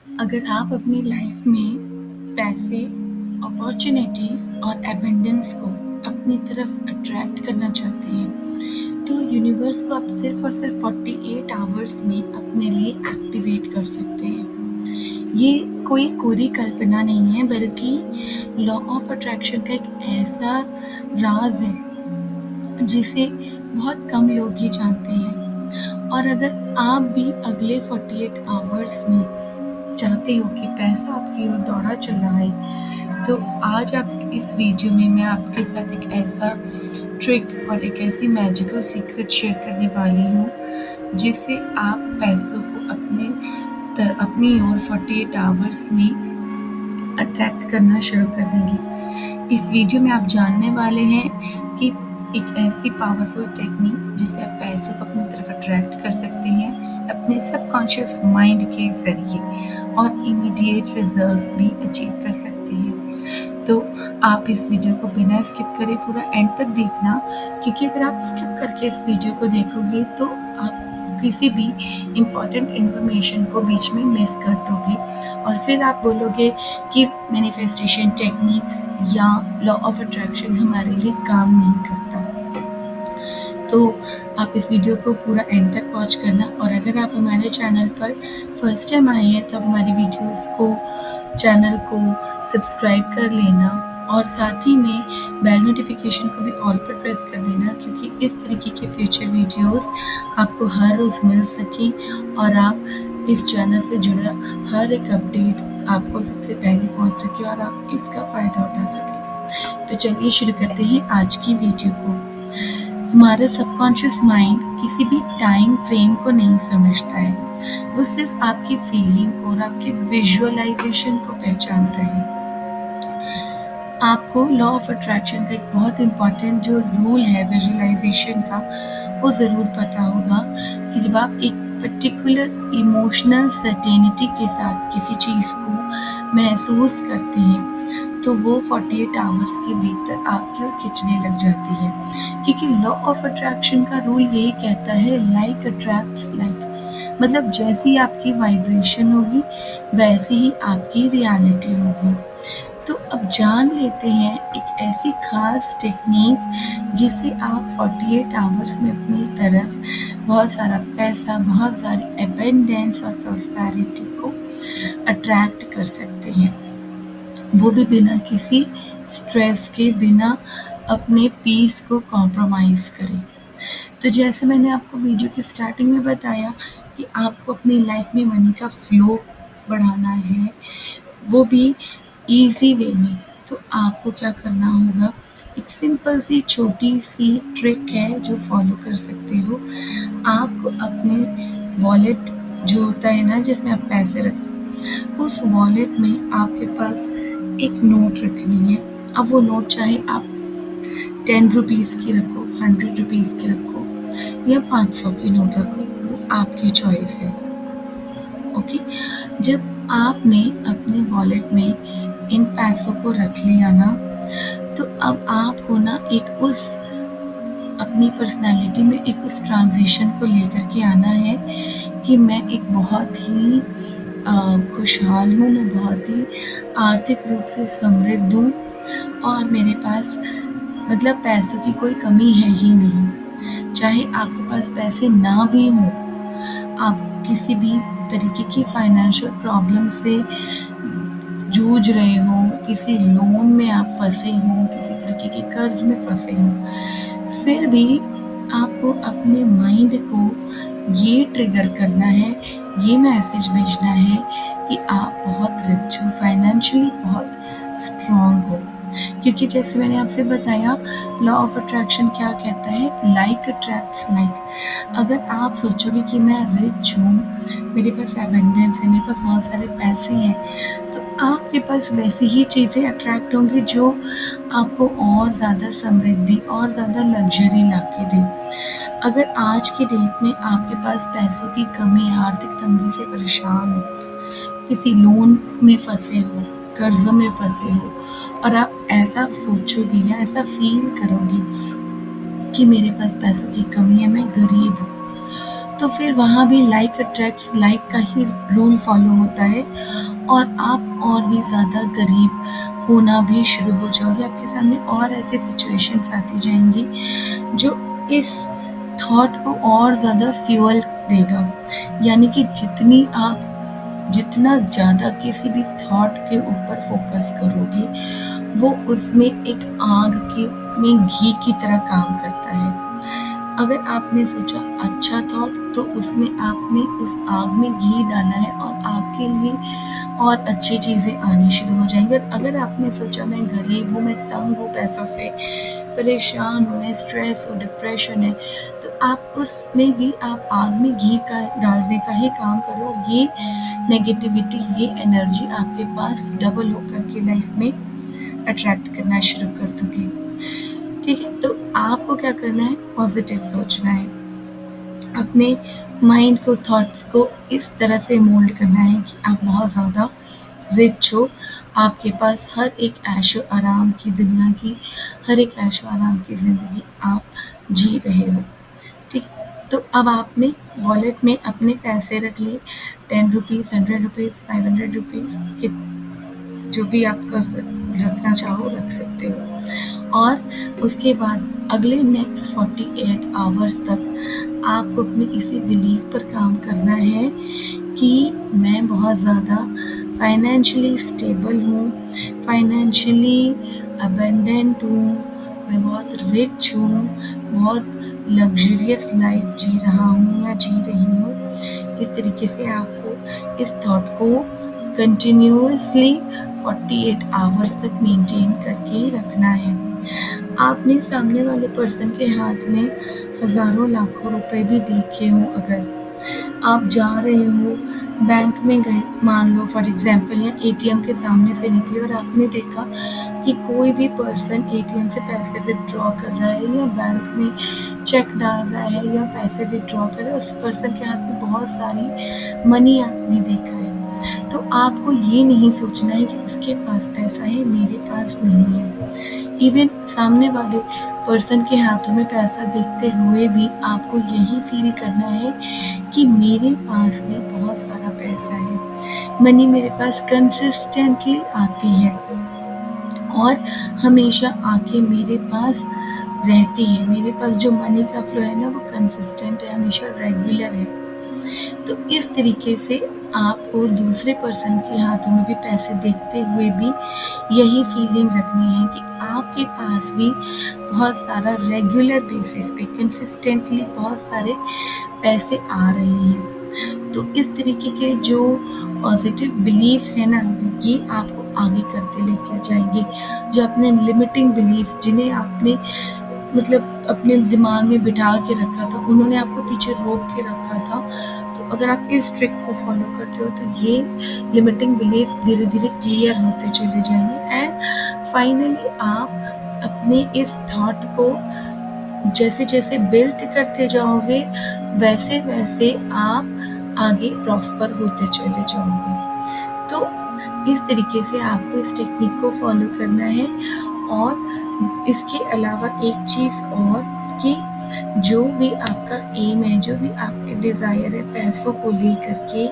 अगर आप अपनी लाइफ में पैसे, अपॉर्चुनिटीज़ और एबंडेंस को अपनी तरफ अट्रैक्ट करना चाहते हैं, तो यूनिवर्स को आप सिर्फ और सिर्फ 48 आवर्स में अपने लिए एक्टिवेट कर सकते हैं। ये कोई कोरी कल्पना नहीं है, बल्कि लॉ ऑफ अट्रैक्शन का एक ऐसा राज है जिसे बहुत कम लोग ही जानते हैं। और अगर आप भी अगले 48 आवर्स में चाहते हो कि पैसा आपकी ओर दौड़ा चला आए, तो आज आप इस वीडियो में मैं आपके साथ एक ऐसा ट्रिक और एक ऐसी मैजिकल सीक्रेट शेयर करने वाली हूँ जिससे आप पैसों को अपनी ओर 48 आवर्स में अट्रैक्ट करना शुरू कर देंगे। इस वीडियो में आप जानने वाले हैं कि एक ऐसी पावरफुल टेक्निक जिससे आप पैसों को अपनी तरफ अट्रैक्ट कर सकते हैं अपने सबकॉन्शियस माइंड के ज़रिए और इमीडिएट रिजल्ट्स भी अचीव कर सकते हैं। तो आप इस वीडियो को बिना स्किप करे पूरा एंड तक देखना, क्योंकि अगर आप स्किप करके इस वीडियो को देखोगे तो आप किसी भी इम्पॉर्टेंट इन्फॉर्मेशन को बीच में मिस कर दोगे और फिर आप बोलोगे कि मैनिफेस्टेशन टेक्निक्स या लॉ ऑफ अट्रैक्शन हमारे लिए काम नहीं करता। तो आप इस वीडियो को पूरा एंड तक वॉच करना, और अगर आप हमारे चैनल पर फर्स्ट टाइम आए हैं तो आप हमारी वीडियोस को, चैनल को सब्सक्राइब कर लेना और साथ ही में बेल नोटिफिकेशन को भी ऑल पर प्रेस कर देना, क्योंकि इस तरीके के फ्यूचर वीडियोस आपको हर रोज़ मिल सकें और आप इस चैनल से जुड़ा हर एक अपडेट आपको सबसे पहले पहुंच सके और आप इसका फ़ायदा उठा सकें। तो चलिए शुरू करते हैं आज की वीडियो को। हमारा सबकॉन्शियस माइंड किसी भी टाइम फ्रेम को नहीं समझता है, वो सिर्फ आपकी फीलिंग को और आपके विजुअलाइजेशन को पहचानता है। आपको लॉ ऑफ अट्रैक्शन का एक बहुत इम्पॉर्टेंट जो रूल है विजुअलाइजेशन का, वो ज़रूर पता होगा कि जब आप एक पर्टिकुलर इमोशनल सर्टेनिटी के साथ किसी चीज़ को महसूस करते हैं तो वो 48 आवर्स के भीतर आपकी ओर खिंचने लग जाती है, क्योंकि लॉ ऑफ अट्रैक्शन का रूल यही कहता है लाइक अट्रैक्ट्स लाइक। मतलब जैसी आपकी वाइब्रेशन होगी वैसी ही आपकी रियलिटी होगी। तो अब जान लेते हैं एक ऐसी खास टेक्निक जिससे आप 48 आवर्स में अपनी तरफ बहुत सारा पैसा, बहुत सारी एबंडेंस और प्रॉस्पेरिटी को अट्रैक्ट कर सकते हैं, वो भी बिना किसी स्ट्रेस के, बिना अपने पीस को कॉम्प्रोमाइज़ करें। तो जैसे मैंने आपको वीडियो की स्टार्टिंग में बताया कि आपको अपनी लाइफ में मनी का फ्लो बढ़ाना है, वो भी ईज़ी वे में, तो आपको क्या करना होगा, एक सिंपल सी छोटी सी ट्रिक है जो फॉलो कर सकते हो। आप अपने वॉलेट जो होता है ना जिसमें आप पैसे रखते हो, उस वॉलेट में आपके पास एक नोट रखनी है। अब वो नोट चाहे आप 10 रुपीज़ की रखो, 100 रुपीज़ की रखो या 500 की नोट रखो, वो आपकी चॉइस है। ओके, जब आपने अपने वॉलेट में इन पैसों को रख लिया ना, तो अब आपको ना एक उस अपनी पर्सनैलिटी में एक उस ट्रांजिशन को लेकर के आना है कि मैं एक बहुत ही खुशहाल हूँ, मैं बहुत ही आर्थिक रूप से समृद्ध हूँ और मेरे पास मतलब पैसों की कोई कमी है ही नहीं। चाहे आपके पास पैसे ना भी हों, आप किसी भी तरीके की फाइनेंशियल प्रॉब्लम से जूझ रहे हो, किसी लोन में आप फंसे हो, किसी तरीके के कर्ज में फंसे हो, फिर भी आपको अपने माइंड को ये ट्रिगर करना है, ये मैसेज भेजना है कि आप बहुत रिच हो, फाइनेंशियली बहुत स्ट्रॉन्ग हो। क्योंकि जैसे मैंने आपसे बताया, लॉ ऑफ अट्रैक्शन क्या कहता है, लाइक अट्रैक्ट्स लाइक। अगर आप सोचोगे कि मैं रिच हूँ, मेरे पास एबंडेंस है, मेरे पास बहुत सारे पैसे हैं, तो आपके पास वैसी ही चीज़ें अट्रैक्ट होंगी जो आपको और ज़्यादा समृद्धि और ज़्यादा लग्जरी ला के दें। अगर आज की डेट में आपके पास पैसों की कमी, आर्थिक तंगी से परेशान हो, किसी लोन में फंसे हो, कर्ज़ों में फंसे हो और आप ऐसा सोचोगे या ऐसा फील करोगे कि मेरे पास पैसों की कमी है, मैं गरीब हूँ, तो फिर वहाँ भी लाइक अट्रैक्ट्स लाइक का ही रूल फॉलो होता है और आप और भी ज़्यादा गरीब होना भी शुरू हो जाओगे। आपके सामने और ऐसी सिचुएशंस आती जाएँगी जो इस थॉट को और ज़्यादा फ्यूअल देगा। यानी कि जितना ज़्यादा किसी भी थॉट के ऊपर फ़ोकस करोगे, वो उसमें एक आग के में घी की तरह काम करता है। अगर आपने सोचा अच्छा थॉट, तो उसमें आपने उस आग में घी डाला है और आपके लिए और अच्छी चीज़ें आनी शुरू हो जाएँगी। और अगर आपने सोचा मैं गरीब हूँ, मैं तंग हूँ पैसों से, परेशान हूँ, मैं स्ट्रेस हूँ, डिप्रेशन है, तो आप उसमें भी आप आग में घी का डालने का ही काम करो और ये नेगेटिविटी, ये एनर्जी आपके पास डबल होकर के लाइफ में अट्रैक्ट करना शुरू कर दोगे। ठीक है? तो आपको क्या करना है, पॉज़िटिव सोचना है। अपने माइंड को, थॉट्स को इस तरह से मोल्ड करना है कि आप बहुत ज़्यादा रिच हो, आपके पास हर एक ऐशो आराम की दुनिया की हर एक ऐशो आराम की ज़िंदगी आप जी रहे हो। ठीक है? तो अब आपने वॉलेट में अपने पैसे रख लिए, 10 रुपीज़, 100 रुपीज़, 500 रुपीज़, कित जो भी आप रखना चाहो रख सकते हो। और उसके बाद अगले नेक्स्ट 48 आवर्स तक आपको अपने इसी बिलीफ पर काम करना है कि मैं बहुत ज़्यादा फाइनेंशियली स्टेबल हूँ, फाइनेंशियली अबंडेंट हूँ, मैं बहुत रिच हूँ, बहुत लग्ज़रियस लाइफ जी रहा हूँ या जी रही हूँ। इस तरीके से आपको इस थॉट को कंटिन्यूअसली 48 आवर्स तक मेंटेन करके रखना है। आपने सामने वाले पर्सन के हाथ में हज़ारों लाखों रुपए भी देखे हों, अगर आप जा रहे हो, बैंक में गए, मान लो फॉर एग्ज़ाम्पल, या एटीएम के सामने से निकले और आपने देखा कि कोई भी पर्सन एटीएम से पैसे विथड्रॉ कर रहा है या बैंक में चेक डाल रहा है या पैसे विथड्रॉ कर रहा है, उस पर्सन के हाथ में बहुत सारी मनी आपने देखा है, तो आपको ये नहीं सोचना है कि उसके पास पैसा है, मेरे पास नहीं है। इवन सामने वाले पर्सन के हाथों में पैसा देखते हुए भी आपको यही फील करना है कि मेरे पास में बहुत सारा पैसा है, मनी मेरे पास कंसिस्टेंटली आती है और हमेशा आके मेरे पास रहती है। मेरे पास जो मनी का फ्लो है ना, वो कंसिस्टेंट है, हमेशा रेगुलर है। तो इस तरीके से आपको दूसरे पर्सन के हाथों में भी पैसे देखते हुए भी यही फीलिंग रखनी है कि आपके पास भी बहुत सारा रेगुलर बेसिस पे कंसिस्टेंटली बहुत सारे पैसे आ रहे हैं। तो इस तरीके के जो पॉजिटिव बिलीफ्स है ना, ये आपको आगे करते लेके जाएंगे। जो अपने लिमिटिंग बिलीफ्स, जिन्हें आपने मतलब अपने दिमाग में बिठा के रखा था, उन्होंने आपको पीछे रोक के रखा था, तो अगर आप इस ट्रिक को फॉलो करते हो तो ये लिमिटिंग बिलीफ्स धीरे धीरे क्लियर होते चले जाएंगे एंड फाइनली आप अपने इस थॉट को जैसे जैसे बिल्ड करते जाओगे, वैसे वैसे आप आगे प्रॉस्पर होते चले जाओगे। तो इस तरीके से आपको इस टेक्निक को फॉलो करना है। और इसके अलावा एक चीज़ और, कि जो भी आपका एम है, जो भी आपके डिज़ायर है पैसों को लेकर के,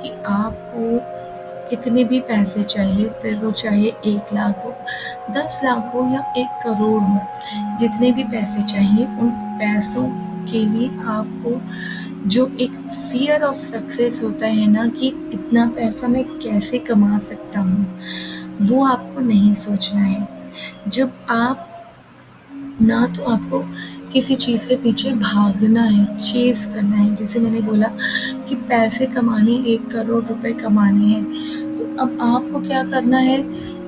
कि आपको कितने भी पैसे चाहिए, फिर वो चाहे 1 लाख हो, 10 लाख हो या 1 करोड़ हो, जितने भी पैसे चाहिए, उन पैसों के लिए आपको जो एक फ़ियर ऑफ सक्सेस होता है ना, कि इतना पैसा मैं कैसे कमा सकता हूँ, वो आपको नहीं सोचना है। जब आप ना तो आपको किसी चीज़ के पीछे भागना है, चेज़ करना है, जैसे मैंने बोला कि पैसे कमाने, 1 करोड़ रुपए कमाने हैं, तो अब आपको क्या करना है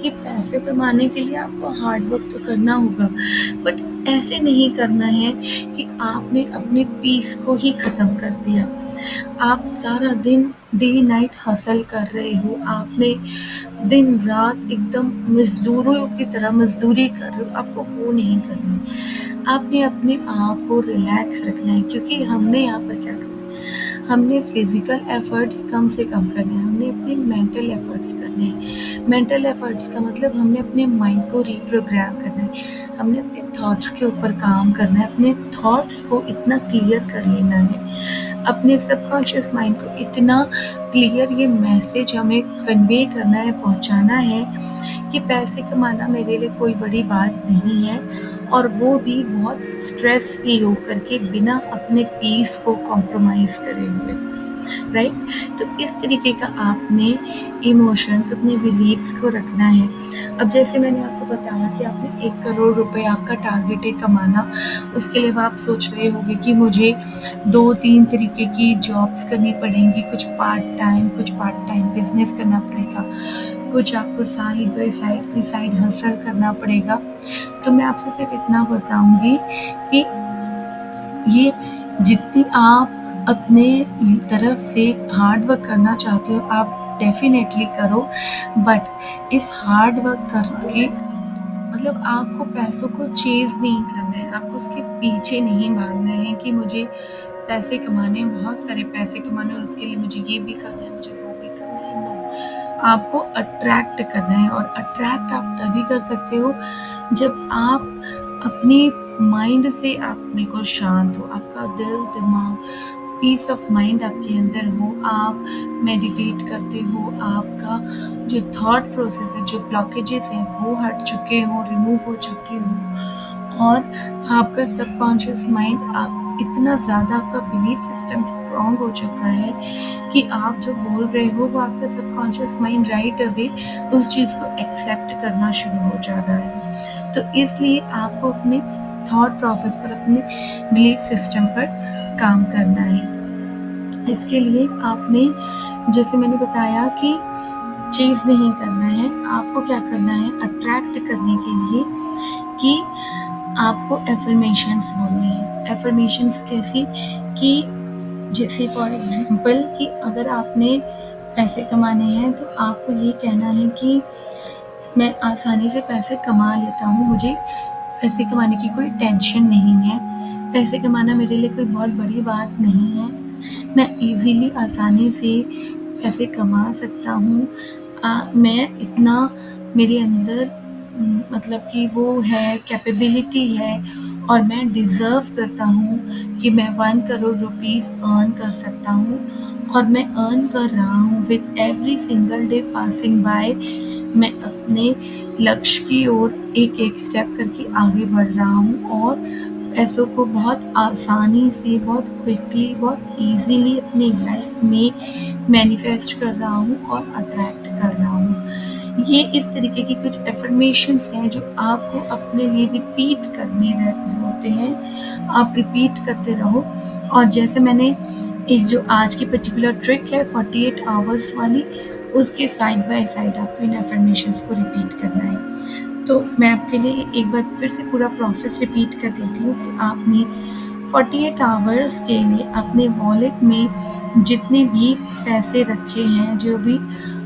कि पैसे कमाने के लिए आपको हार्ड वर्क तो करना होगा, बट ऐसे नहीं करना है कि आपने अपने पीस को ही ख़त्म कर दिया। आप सारा दिन डे नाइट हसल कर रहे हो, आपने दिन रात एकदम मज़दूरों की तरह मज़दूरी कर रहे हो, आपको वो नहीं करना है। आपने अपने आप को रिलैक्स रखना है, क्योंकि हमने यहाँ पर क्या करना है, हमने फिज़िकल एफ़र्ट्स कम से कम करने हैं, हमने अपने मेंटल एफ़र्ट्स करने हैं। मेंटल एफ़र्ट्स का मतलब हमने अपने माइंड को रीप्रोग्राम करना है, हमने अपने थॉट्स के ऊपर काम करना है, अपने थॉट्स को इतना क्लियर कर लेना है, अपने सबकॉन्शियस माइंड को इतना क्लियर ये मैसेज हमें कन्वे करना है, पहुँचाना है कि पैसे कमाना मेरे लिए कोई बड़ी बात नहीं है, और वो भी बहुत स्ट्रेस फ्री होकर के बिना अपने पीस को कॉम्प्रोमाइज़ करे हुए, राइट? तो इस तरीके का आपने इमोशंस, अपने बिलीव्स को रखना है। अब जैसे मैंने आपको बताया कि आपने 1 करोड़ रुपए आपका टारगेट है कमाना, उसके लिए अब आप सोच रहे होंगे कि मुझे 2-3 तरीके की जॉब्स करनी पड़ेंगी, कुछ पार्ट टाइम बिज़नेस करना पड़ेगा, कुछ आपको साइड बाय साइड कोई साइड हसल करना पड़ेगा। तो मैं आपसे सिर्फ इतना बताऊँगी कि ये जितनी आप अपने तरफ से हार्ड वर्क करना चाहते हो, आप डेफ़िनेटली करो, बट इस हार्ड वर्क करके मतलब आपको पैसों को चेज़ नहीं करना है, आपको उसके पीछे नहीं भागना है कि मुझे पैसे कमाने हैं, बहुत सारे पैसे कमाने हैं और उसके लिए मुझे ये भी करना है, मुझे वो भी करना है, नो। आपको अट्रैक्ट करना है, और अट्रैक्ट आप तभी कर सकते हो जब आप अपने माइंड से आप बिल्कुल शांत हो, आपका दिल, दिमाग, पीस ऑफ माइंड आपके अंदर हो, आप मेडिटेट करते हो, आपका जो थॉट प्रोसेस है, जो ब्लॉकेजेस हैं वो हट चुके हों, रिमूव हो चुके हों, और आपका सबकॉन्शियस माइंड, आप इतना ज़्यादा आपका बिलीफ सिस्टम स्ट्रॉन्ग हो चुका है कि आप जो बोल रहे हो वो आपका सबकॉन्शियस माइंड राइट अवे उस चीज़ को एक्सेप्ट करना शुरू हो जा रहा है। तो इसलिए आपको अपने थॉट प्रोसेस पर, अपने बिलीफ सिस्टम पर काम करना है। इसके लिए आपने, जैसे मैंने बताया कि चेज़ नहीं करना है, आपको क्या करना है अट्रैक्ट करने के लिए कि आपको एफ़र्मेशंस बोलनी है। एफ़र्मेशंस कैसी कि जैसे फॉर एग्ज़ाम्पल कि अगर आपने पैसे कमाने हैं तो आपको ये कहना है कि मैं आसानी से पैसे कमा लेता हूँ, मुझे पैसे कमाने की कोई टेंशन नहीं है, पैसे कमाना मेरे लिए कोई बहुत बड़ी बात नहीं है, मैं ईज़िली आसानी से पैसे कमा सकता हूँ। मैं इतना मेरे अंदर मतलब कि वो है, कैपेबिलिटी है, और मैं डिज़र्व करता हूँ कि मैं 1 करोड़ रुपीज़ अर्न कर सकता हूँ, और मैं अर्न कर रहा हूँ with every single day passing by. मैं अपने लक्ष्य की ओर एक-एक स्टेप करके आगे बढ़ रहा हूँ, और पैसों को बहुत आसानी से, बहुत क्विकली, बहुत ईज़िली अपनी लाइफ़ में मैनिफेस्ट कर रहा हूँ और अट्रैक्ट कर रहा हूँ। ये इस तरीके की कुछ एफ़र्मेशंस हैं जो आपको अपने लिए रिपीट करने होते हैं। आप रिपीट करते रहो, और जैसे मैंने एक जो आज की पर्टिकुलर ट्रिक है 48 आवर्स वाली, उसके साइड बाय साइड आपको इन एफ़र्मेशंस को रिपीट करना है। तो मैं आपके लिए एक बार फिर से पूरा प्रोसेस रिपीट कर देती हूँ कि आपने 48 आवर्स के लिए अपने वॉलेट में जितने भी पैसे रखे हैं, जो भी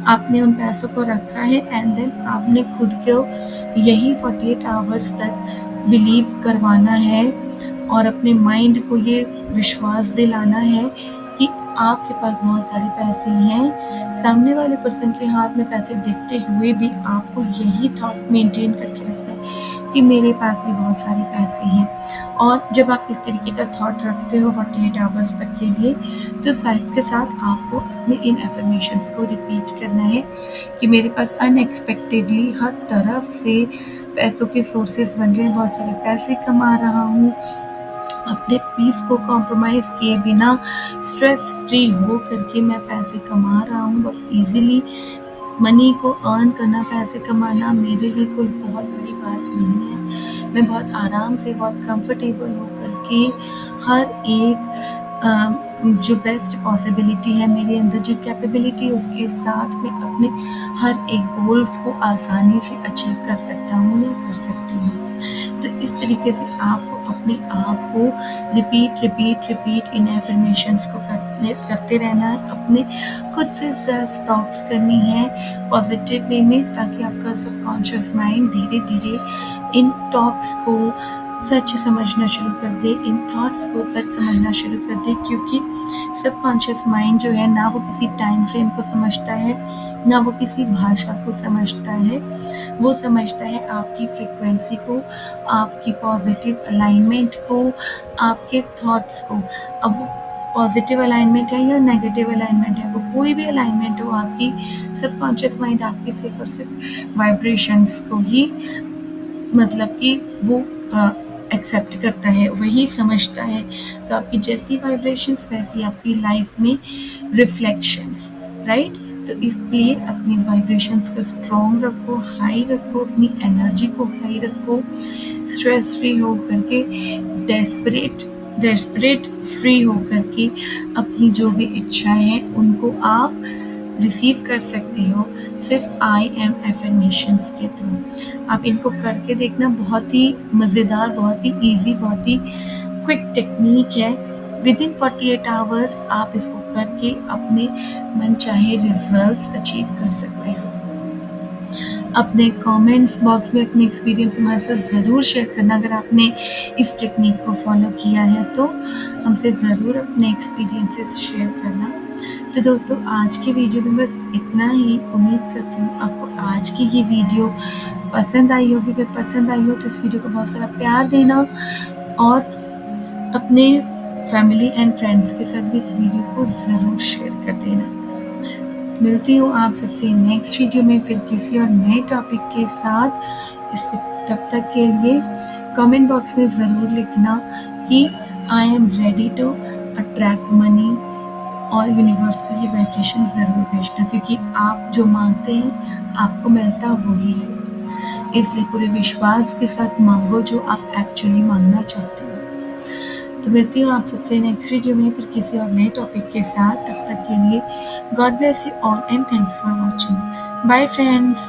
आपने उन पैसों को रखा है, एंड देन आपने खुद को यही 48 आवर्स तक बिलीव करवाना है, और अपने माइंड को ये विश्वास दिलाना है कि आपके पास बहुत सारे पैसे हैं। सामने वाले पर्सन के हाथ में पैसे दिखते हुए भी आपको यही थॉट मेंटेन करके रखना है कि मेरे पास भी बहुत सारे पैसे हैं। और जब आप इस तरीके का थॉट रखते हो 48 आवर्स तक के लिए, तो साथ के साथ आपको अपने इन एफ़र्मेशंस को रिपीट करना है कि मेरे पास अनएक्सपेक्टेडली हर तरफ से पैसों के सोर्सेस बन रहे हैं, बहुत सारे पैसे कमा रहा हूँ, अपने पीस को कॉम्प्रोमाइज़ किए बिना स्ट्रेस फ्री हो करके मैं पैसे कमा रहा हूँ बहुत ईज़िली। मनी को अर्न करना, पैसे कमाना मेरे लिए कोई बहुत बड़ी बात नहीं है। मैं बहुत आराम से, बहुत कंफर्टेबल होकर के हर एक जो बेस्ट पॉसिबिलिटी है मेरे अंदर, जो कैपेबिलिटी है उसके साथ मैं अपने हर एक गोल्स को आसानी से अचीव कर सकता हूँ या कर सकती हूँ। तो इस तरीके से आपको अपने आप को रिपीट इन एफ़र्मेशंस को करते रहना है, अपने खुद से सेल्फ टॉक्स करनी है पॉज़िटिव वे में, ताकि आपका सबकॉन्शियस माइंड धीरे-धीरे इन टॉक्स को सच समझना शुरू कर दे, इन थॉट्स को सच समझना शुरू कर दे, क्योंकि सबकॉन्शियस माइंड जो है ना वो किसी टाइम फ्रेम को समझता है, ना वो किसी भाषा को समझता है। वो समझता है आपकी फ्रीक्वेंसी को, आपकी पॉजिटिव अलाइनमेंट को, आपके थॉट्स को। अब वो पॉजिटिव अलाइनमेंट है या नेगेटिव अलाइनमेंट है, वो कोई भी अलाइनमेंट हो आपकी, सबकॉन्शियस माइंड आपकी सिर्फ और सिर्फ वाइब्रेशंस को ही मतलब कि वो एक्सेप्ट करता है, वही समझता है। तो आपकी जैसी वाइब्रेशंस वैसी आपकी लाइफ में रिफ्लेक्शंस, राइट? तो इसलिए अपनी वाइब्रेशंस को स्ट्रॉन्ग रखो, हाई रखो, अपनी एनर्जी को हाई रखो, स्ट्रेस फ्री हो करके, डेस्परेट डेस्परेट फ्री हो करके अपनी जो भी इच्छाएं हैं उनको आप रिसीव कर सकते हो सिर्फ आई एम एफर्मेशंस के थ्रू। आप इनको करके देखना, बहुत ही मज़ेदार, बहुत ही ईजी, बहुत ही क्विक टेक्निक है। विद इन 48 आवर्स आप इसको करके अपने मन चाहे रिजल्ट्स अचीव कर सकते हो। अपने कमेंट्स बॉक्स में अपने एक्सपीरियंस हमारे साथ ज़रूर शेयर करना। अगर आपने इस टेक्निक को फॉलो किया है तो हमसे ज़रूर अपने एक्सपीरियंसेस शेयर करना। तो दोस्तों, आज की वीडियो में बस इतना ही। उम्मीद करती हूँ आपको आज की ये वीडियो पसंद आई होगी। अगर पसंद आई हो तो इस वीडियो को बहुत सारा प्यार देना और अपने फैमिली एंड फ्रेंड्स के साथ भी इस वीडियो को ज़रूर शेयर कर देना। मिलती हूँ आप सबसे नेक्स्ट वीडियो में फिर किसी और नए टॉपिक के साथ। इससे तब तक के लिए कमेंट बॉक्स में ज़रूर लिखना कि I am ready to attract money, और यूनिवर्स को ये वाइब्रेशन ज़रूर भेजना, क्योंकि आप जो मांगते हैं आपको मिलता वही है। इसलिए पूरे विश्वास के साथ मांगो जो आप एक्चुअली मांगना चाहते हो। तो मिलती हूँ आप सबसे नेक्स्ट वीडियो में फिर किसी और नए टॉपिक के साथ। तब तक के लिए God bless you all and thanks for watching. Bye friends.